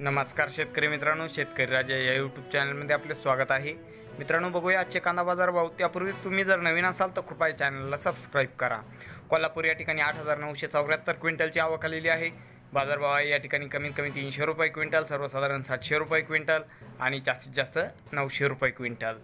नमस्कार शेतकरी मित्रांनो, शेतकरी राजा या यूट्यूब चॅनलमध्ये आपले स्वागत आहे। मित्रांनो, बघूया आजचे कांदा बाजार भाव। त्यापूर्वी तुम्ही जर नवीन असाल तर कृपया चॅनलला सबस्क्राईब करा। कोल्हापूर या ठिकाणी 8,974 क्विंटलची आवक आलेली आहे। बाजारभाव आहे या ठिकाणी कमीत कमी 300 रुपये क्विंटल, सर्वसाधारण 700 रुपये क्विंटल आणि जास्तीत जास्त 900 रुपये क्विंटल।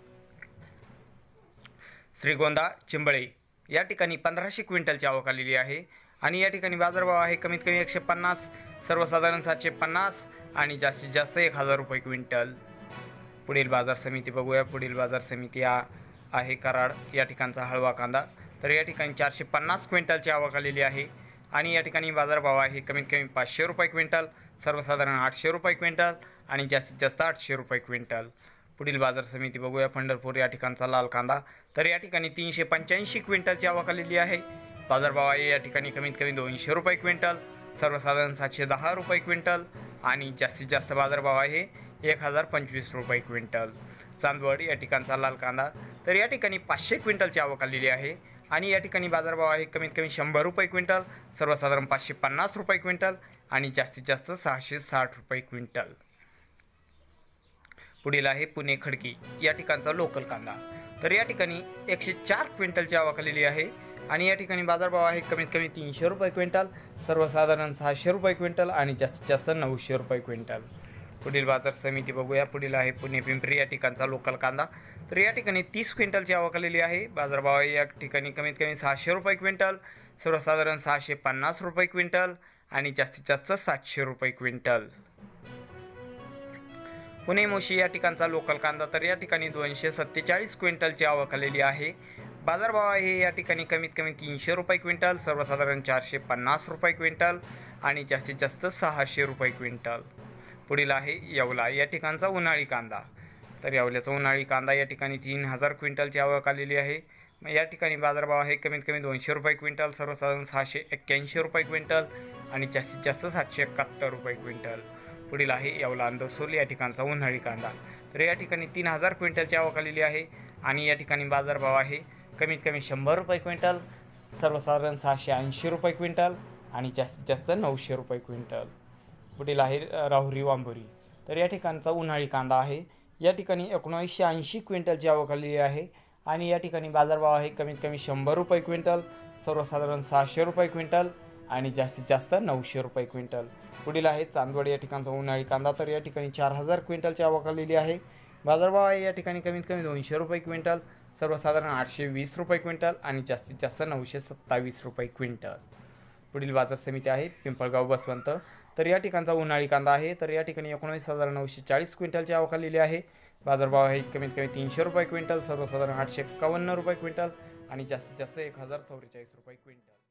श्रीगोंदा चिंबळे या ठिकाणी 1500 क्विंटलची आवक आलेली आहे आणि या ठिकाणी बाजारभाव आहे कमीत कमी 150, सर्वसाधारण 750 आणि जास्तीत जास्त 1000 रुपये क्विंटल। पुढील बाजार समिती बघूया। पुढील बाजार समिती आहे कराड या ठिकाणचा हळवा कांदा। तर या ठिकाणी 450 क्विंटलची आवक आलेली आहे आणि या ठिकाणी बाजारभाव आहे कमीत कमी 500 रुपये क्विंटल, सर्वसाधारण 800 रुपये क्विंटल आणि जास्तीत जास्त 800 रुपये क्विंटल। पुढील बाजार समिती बघूया। पंढरपूर या ठिकाणचा लाल कांदा। तर या ठिकाणी 385 क्विंटलची आवक आलेली आहे। बाजारभाव आहे या ठिकाणी कमीत कमी 200 रुपये क्विंटल, सर्वसाधारण 710 रुपये क्विंटल आणि जास्तीत जास्त बाजारभाव आहे 1025 रुपये क्विंटल। चांदवड या ठिकाणचा लाल कांदा। तर या ठिकाणी 500 क्विंटलची आवक आलेली आहे आणि या ठिकाणी बाजारभाव आहे कमीत कमी 100 रुपये क्विंटल, सर्वसाधारण 550 रुपये क्विंटल आणि जास्तीत जास्त 660 रुपये क्विंटल। पुढील आहे पुणे खडकी या ठिकाणचा लोकल कांदा। तर या ठिकाणी 104 क्विंटलची आवक आलेली आहे आणि या ठिकाणी बाजारभाव आहे कमीत कमी 300 रुपये क्विंटल, सर्वसाधारण 600 रुपये क्विंटल आणि जास्तीत जास्त 900 रुपये क्विंटल। पुढील बाजार समिती बघूया। पुढील आहे पुणे पिंपरी या ठिकाणचा लोकल कांदा। तर या ठिकाणी 30 क्विंटलची आवक आलेली आहे। बाजारभाव आहे या ठिकाणी कमीत कमी 600 रुपये क्विंटल, सर्वसाधारण 650 रुपये क्विंटल आणि जास्तीत जास्त 700 रुपये क्विंटल। पुणे मोशी या ठिकाणचा लोकल कांदा। तर या ठिकाणी 247 क्विंटलची आवक आलेली आहे। बाजारभाव आहे या ठिकाणी कमीत कमी 300 रुपये क्विंटल, सर्वसाधारण 450 रुपये क्विंटल आणि जास्तीत जास्त 600 रुपये क्विंटल। पुढील आहे येवला या ठिकाणचा उन्हाळी कांदा। तर येवल्याचा उन्हाळी कांदा या ठिकाणी 3000 क्विंटलची आवक आलेली आहे। या ठिकाणी बाजारभाव आहे कमीत कमी 200 रुपये क्विंटल, सर्वसाधारण 681 रुपये क्विंटल आणि जास्तीत जास्त 771 रुपये क्विंटल। पुढील आहे येवला अंदरसूल या ठिकाणचा उन्हाळी कांदा। तर या ठिकाणी 3000 क्विंटलची आवक आलेली आहे आणि या ठिकाणी बाजारभाव आहे कमीत कमी 100 रुपये क्विंटल, सर्वसाधारण 680 रुपये क्विंटल आणि जास्तीत जास्त 900 रुपये क्विंटल। पुढील आहे राहुरी वांबोरी। तर या ठिकाणचा उन्हाळी कांदा आहे। या ठिकाणी 1980 क्विंटलची आवक आलेली आहे आणि या ठिकाणी बाजारभाव आहे कमीत कमी 100 रुपये क्विंटल, सर्वसाधारण 600 रुपये क्विंटल आणि जास्तीत जास्त 900 रुपये क्विंटल। पुढील आहे चांदवड या ठिकाणचा उन्हाळी कांदा। तर या ठिकाणी 4000 क्विंटलची आवक आलेली आहे। बाजारभाव आहे या ठिकाणी कमीत कमी 200 रुपये क्विंटल, सर्वसाधारण 820 रुपये क्विंटल आणि जास्तीत जास्त 927 रुपये क्विंटल। पुढील बाजार समिती आहे पिंपळगाव बसवंत। तर या ठिकाणचा उन्हाळी कांदा आहे। तर या ठिकाणी 19,940 क्विंटलची आवक आलेली आहे। बाजारभाव आहे कमीत कमी 300 रुपये क्विंटल, सर्वसाधारण 851 रुपये क्विंटल आणि जास्तीत जास्त 1044 रुपये क्विंटल।